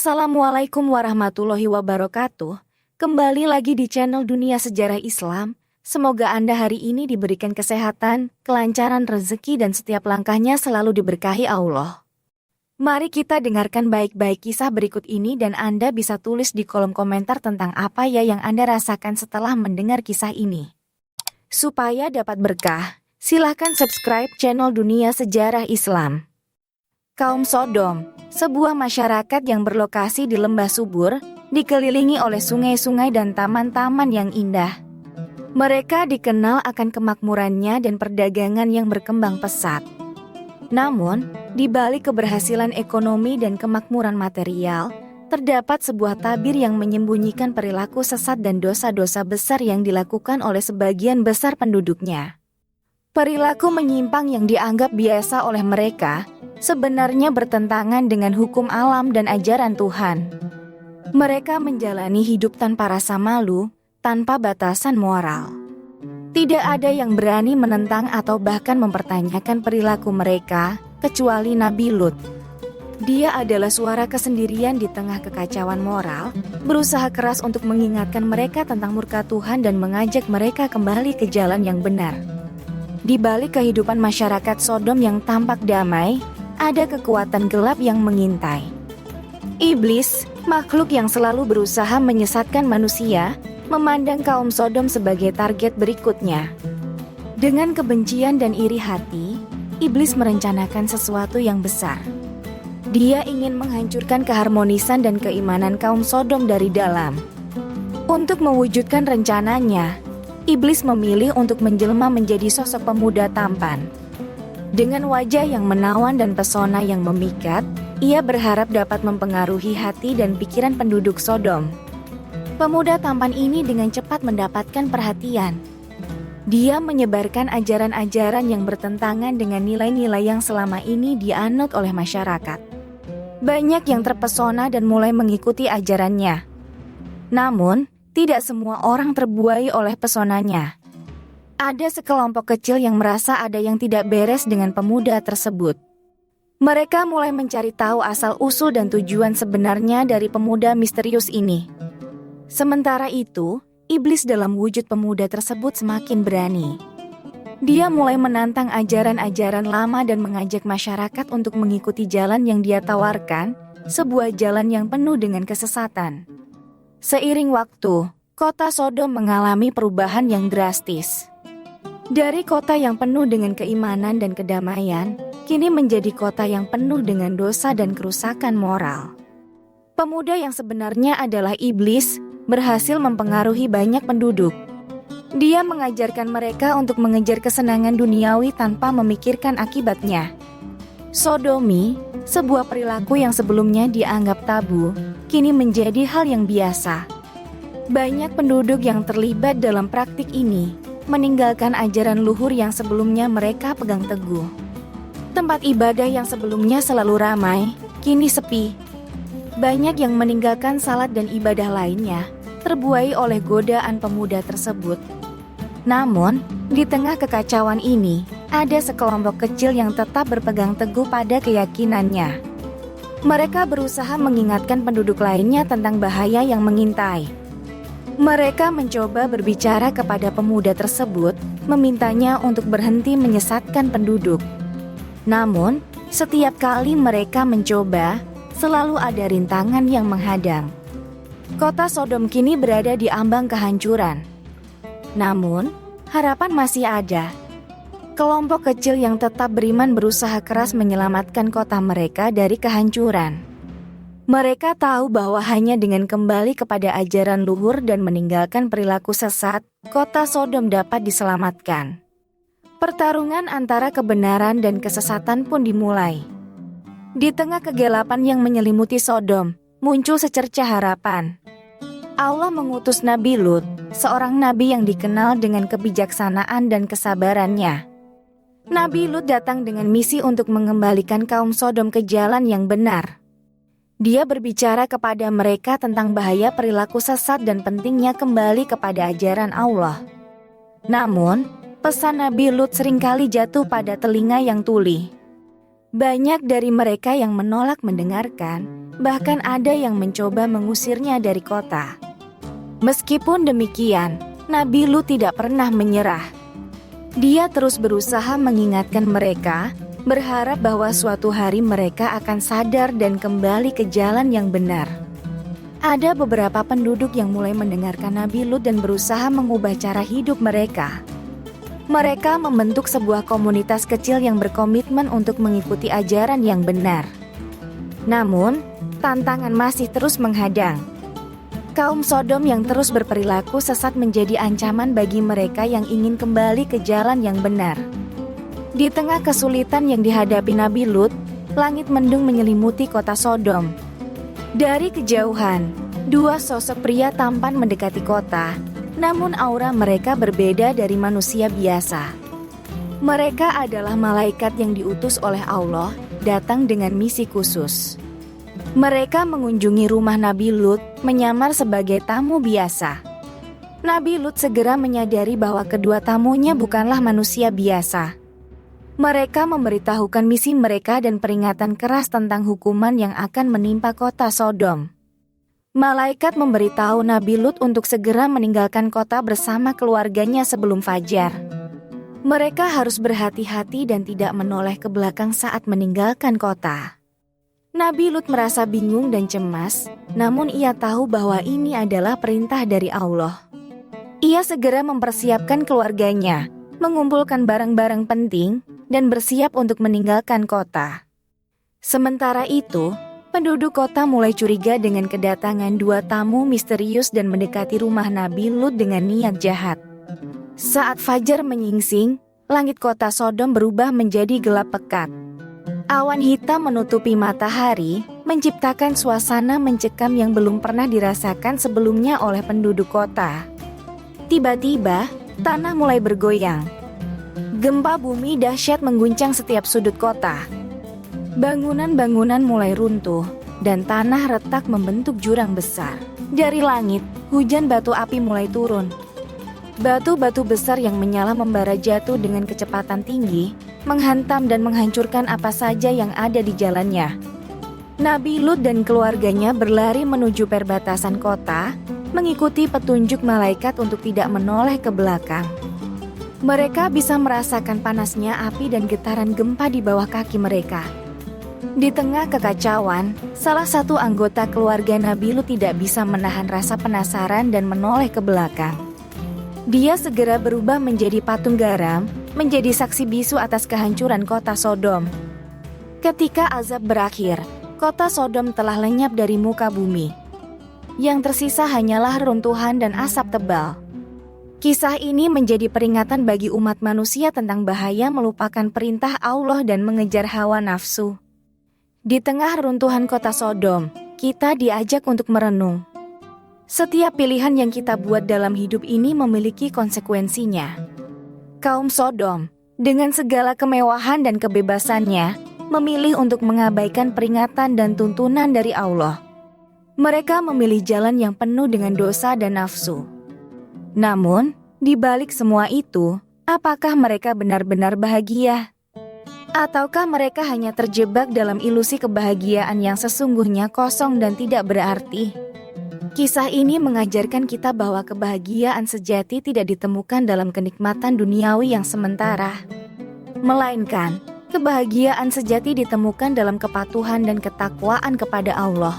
Assalamualaikum warahmatullahi wabarakatuh. Kembali lagi di channel Dunia Sejarah Islam. Semoga Anda hari ini diberikan kesehatan, kelancaran rezeki dan setiap langkahnya selalu diberkahi Allah. Mari kita dengarkan baik-baik kisah berikut ini dan Anda bisa tulis di kolom komentar tentang apa ya yang Anda rasakan setelah mendengar kisah ini. Supaya dapat berkah, silahkan subscribe channel Dunia Sejarah Islam. Kaum Sodom, sebuah masyarakat yang berlokasi di lembah subur, dikelilingi oleh sungai-sungai dan taman-taman yang indah. Mereka dikenal akan kemakmurannya dan perdagangan yang berkembang pesat. Namun, di balik keberhasilan ekonomi dan kemakmuran material, terdapat sebuah tabir yang menyembunyikan perilaku sesat dan dosa-dosa besar yang dilakukan oleh sebagian besar penduduknya. Perilaku menyimpang yang dianggap biasa oleh mereka sebenarnya bertentangan dengan hukum alam dan ajaran Tuhan. Mereka menjalani hidup tanpa rasa malu, tanpa batasan moral. Tidak ada yang berani menentang atau bahkan mempertanyakan perilaku mereka, kecuali Nabi Lut. Dia adalah suara kesendirian di tengah kekacauan moral, berusaha keras untuk mengingatkan mereka tentang murka Tuhan dan mengajak mereka kembali ke jalan yang benar. Di balik kehidupan masyarakat Sodom yang tampak damai, ada kekuatan gelap yang mengintai. Iblis, makhluk yang selalu berusaha menyesatkan manusia, memandang kaum Sodom sebagai target berikutnya. Dengan kebencian dan iri hati, iblis merencanakan sesuatu yang besar. Dia ingin menghancurkan keharmonisan dan keimanan kaum Sodom dari dalam. Untuk mewujudkan rencananya, iblis memilih untuk menjelma menjadi sosok pemuda tampan. Dengan wajah yang menawan dan pesona yang memikat, ia berharap dapat mempengaruhi hati dan pikiran penduduk Sodom. Pemuda tampan ini dengan cepat mendapatkan perhatian. Dia menyebarkan ajaran-ajaran yang bertentangan dengan nilai-nilai yang selama ini dianut oleh masyarakat. Banyak yang terpesona dan mulai mengikuti ajarannya. Namun, tidak semua orang terbuai oleh pesonanya. Ada sekelompok kecil yang merasa ada yang tidak beres dengan pemuda tersebut. Mereka mulai mencari tahu asal-usul dan tujuan sebenarnya dari pemuda misterius ini. Sementara itu, iblis dalam wujud pemuda tersebut semakin berani. Dia mulai menantang ajaran-ajaran lama dan mengajak masyarakat untuk mengikuti jalan yang dia tawarkan, sebuah jalan yang penuh dengan kesesatan. Seiring waktu, kota Sodom mengalami perubahan yang drastis. Dari kota yang penuh dengan keimanan dan kedamaian, kini menjadi kota yang penuh dengan dosa dan kerusakan moral. Pemuda yang sebenarnya adalah iblis, berhasil mempengaruhi banyak penduduk. Dia mengajarkan mereka untuk mengejar kesenangan duniawi tanpa memikirkan akibatnya. Sodomi, sebuah perilaku yang sebelumnya dianggap tabu, kini menjadi hal yang biasa. Banyak penduduk yang terlibat dalam praktik ini meninggalkan ajaran luhur yang sebelumnya mereka pegang teguh. Tempat ibadah yang sebelumnya selalu ramai, kini sepi. Banyak yang meninggalkan salat dan ibadah lainnya, terbuai oleh godaan pemuda tersebut. Namun, di tengah kekacauan ini, ada sekelompok kecil yang tetap berpegang teguh pada keyakinannya. Mereka berusaha mengingatkan penduduk lainnya tentang bahaya yang mengintai. Mereka mencoba berbicara kepada pemuda tersebut, memintanya untuk berhenti menyesatkan penduduk. Namun, setiap kali mereka mencoba, selalu ada rintangan yang menghadang. Kota Sodom kini berada di ambang kehancuran. Namun, harapan masih ada. Kelompok kecil yang tetap beriman berusaha keras menyelamatkan kota mereka dari kehancuran. Mereka tahu bahwa hanya dengan kembali kepada ajaran luhur dan meninggalkan perilaku sesat, kota Sodom dapat diselamatkan. Pertarungan antara kebenaran dan kesesatan pun dimulai. Di tengah kegelapan yang menyelimuti Sodom, muncul secercah harapan. Allah mengutus Nabi Lut, seorang nabi yang dikenal dengan kebijaksanaan dan kesabarannya. Nabi Lut datang dengan misi untuk mengembalikan kaum Sodom ke jalan yang benar. Dia berbicara kepada mereka tentang bahaya perilaku sesat dan pentingnya kembali kepada ajaran Allah. Namun, pesan Nabi Lut seringkali jatuh pada telinga yang tuli. Banyak dari mereka yang menolak mendengarkan, bahkan ada yang mencoba mengusirnya dari kota. Meskipun demikian, Nabi Lut tidak pernah menyerah. Dia terus berusaha mengingatkan mereka, berharap bahwa suatu hari mereka akan sadar dan kembali ke jalan yang benar. Ada beberapa penduduk yang mulai mendengarkan Nabi Lut dan berusaha mengubah cara hidup mereka. Mereka membentuk sebuah komunitas kecil yang berkomitmen untuk mengikuti ajaran yang benar. Namun, tantangan masih terus menghadang. Kaum Sodom yang terus berperilaku sesat menjadi ancaman bagi mereka yang ingin kembali ke jalan yang benar. Di tengah kesulitan yang dihadapi Nabi Lut, langit mendung menyelimuti kota Sodom. Dari kejauhan, dua sosok pria tampan mendekati kota, namun aura mereka berbeda dari manusia biasa. Mereka adalah malaikat yang diutus oleh Allah, datang dengan misi khusus. Mereka mengunjungi rumah Nabi Lut, menyamar sebagai tamu biasa. Nabi Lut segera menyadari bahwa kedua tamunya bukanlah manusia biasa. Mereka memberitahukan misi mereka dan peringatan keras tentang hukuman yang akan menimpa kota Sodom. Malaikat memberitahu Nabi Lut untuk segera meninggalkan kota bersama keluarganya sebelum fajar. Mereka harus berhati-hati dan tidak menoleh ke belakang saat meninggalkan kota. Nabi Lut merasa bingung dan cemas, namun ia tahu bahwa ini adalah perintah dari Allah. Ia segera mempersiapkan keluarganya, mengumpulkan barang-barang penting, dan bersiap untuk meninggalkan kota. Sementara itu, penduduk kota mulai curiga dengan kedatangan dua tamu misterius dan mendekati rumah Nabi Lut dengan niat jahat. Saat fajar menyingsing, langit kota Sodom berubah menjadi gelap pekat. Awan hitam menutupi matahari, menciptakan suasana mencekam yang belum pernah dirasakan sebelumnya oleh penduduk kota. Tiba-tiba, tanah mulai bergoyang. Gempa bumi dahsyat mengguncang setiap sudut kota. Bangunan-bangunan mulai runtuh, dan tanah retak membentuk jurang besar. Dari langit, hujan batu api mulai turun. Batu-batu besar yang menyala membara jatuh dengan kecepatan tinggi, menghantam dan menghancurkan apa saja yang ada di jalannya. Nabi Lut dan keluarganya berlari menuju perbatasan kota, mengikuti petunjuk malaikat untuk tidak menoleh ke belakang. Mereka bisa merasakan panasnya api dan getaran gempa di bawah kaki mereka. Di tengah kekacauan, salah satu anggota keluarga Nabi Lut tidak bisa menahan rasa penasaran dan menoleh ke belakang. Dia segera berubah menjadi patung garam, menjadi saksi bisu atas kehancuran kota Sodom. Ketika azab berakhir, kota Sodom telah lenyap dari muka bumi. Yang tersisa hanyalah runtuhan dan asap tebal. Kisah ini menjadi peringatan bagi umat manusia tentang bahaya melupakan perintah Allah dan mengejar hawa nafsu. Di tengah runtuhan kota Sodom, kita diajak untuk merenung. Setiap pilihan yang kita buat dalam hidup ini memiliki konsekuensinya. Kaum Sodom, dengan segala kemewahan dan kebebasannya, memilih untuk mengabaikan peringatan dan tuntunan dari Allah. Mereka memilih jalan yang penuh dengan dosa dan nafsu. Namun, di balik semua itu, apakah mereka benar-benar bahagia? Ataukah mereka hanya terjebak dalam ilusi kebahagiaan yang sesungguhnya kosong dan tidak berarti? Kisah ini mengajarkan kita bahwa kebahagiaan sejati tidak ditemukan dalam kenikmatan duniawi yang sementara. Melainkan, kebahagiaan sejati ditemukan dalam kepatuhan dan ketakwaan kepada Allah.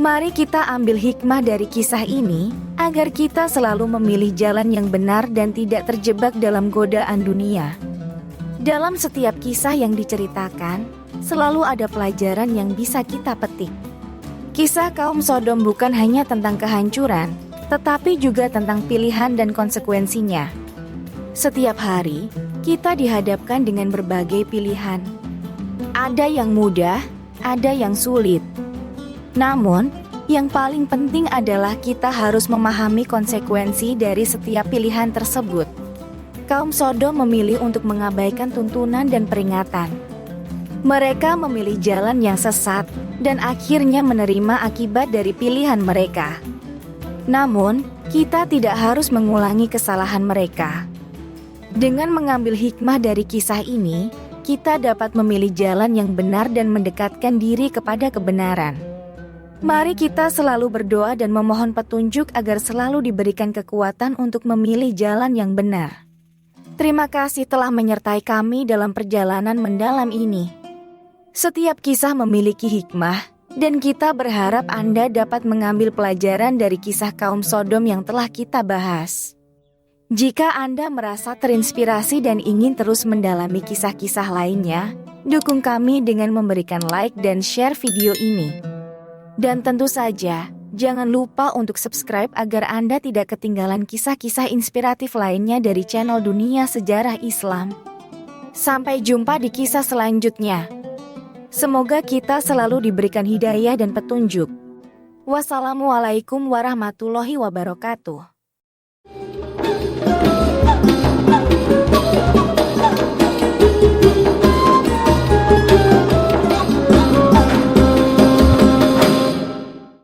Mari kita ambil hikmah dari kisah ini, agar kita selalu memilih jalan yang benar dan tidak terjebak dalam godaan dunia. Dalam setiap kisah yang diceritakan, selalu ada pelajaran yang bisa kita petik. Kisah kaum Sodom bukan hanya tentang kehancuran, tetapi juga tentang pilihan dan konsekuensinya. Setiap hari, kita dihadapkan dengan berbagai pilihan. Ada yang mudah, ada yang sulit. Namun, yang paling penting adalah kita harus memahami konsekuensi dari setiap pilihan tersebut. Kaum Sodom memilih untuk mengabaikan tuntunan dan peringatan. Mereka memilih jalan yang sesat dan akhirnya menerima akibat dari pilihan mereka. Namun, kita tidak harus mengulangi kesalahan mereka. Dengan mengambil hikmah dari kisah ini, kita dapat memilih jalan yang benar dan mendekatkan diri kepada kebenaran. Mari kita selalu berdoa dan memohon petunjuk agar selalu diberikan kekuatan untuk memilih jalan yang benar. Terima kasih telah menyertai kami dalam perjalanan mendalam ini. Setiap kisah memiliki hikmah, dan kita berharap Anda dapat mengambil pelajaran dari kisah kaum Sodom yang telah kita bahas. Jika Anda merasa terinspirasi dan ingin terus mendalami kisah-kisah lainnya, dukung kami dengan memberikan like dan share video ini. Dan tentu saja, jangan lupa untuk subscribe agar Anda tidak ketinggalan kisah-kisah inspiratif lainnya dari channel Dunia Sejarah Islam. Sampai jumpa di kisah selanjutnya. Semoga kita selalu diberikan hidayah dan petunjuk. Wassalamualaikum warahmatullahi wabarakatuh.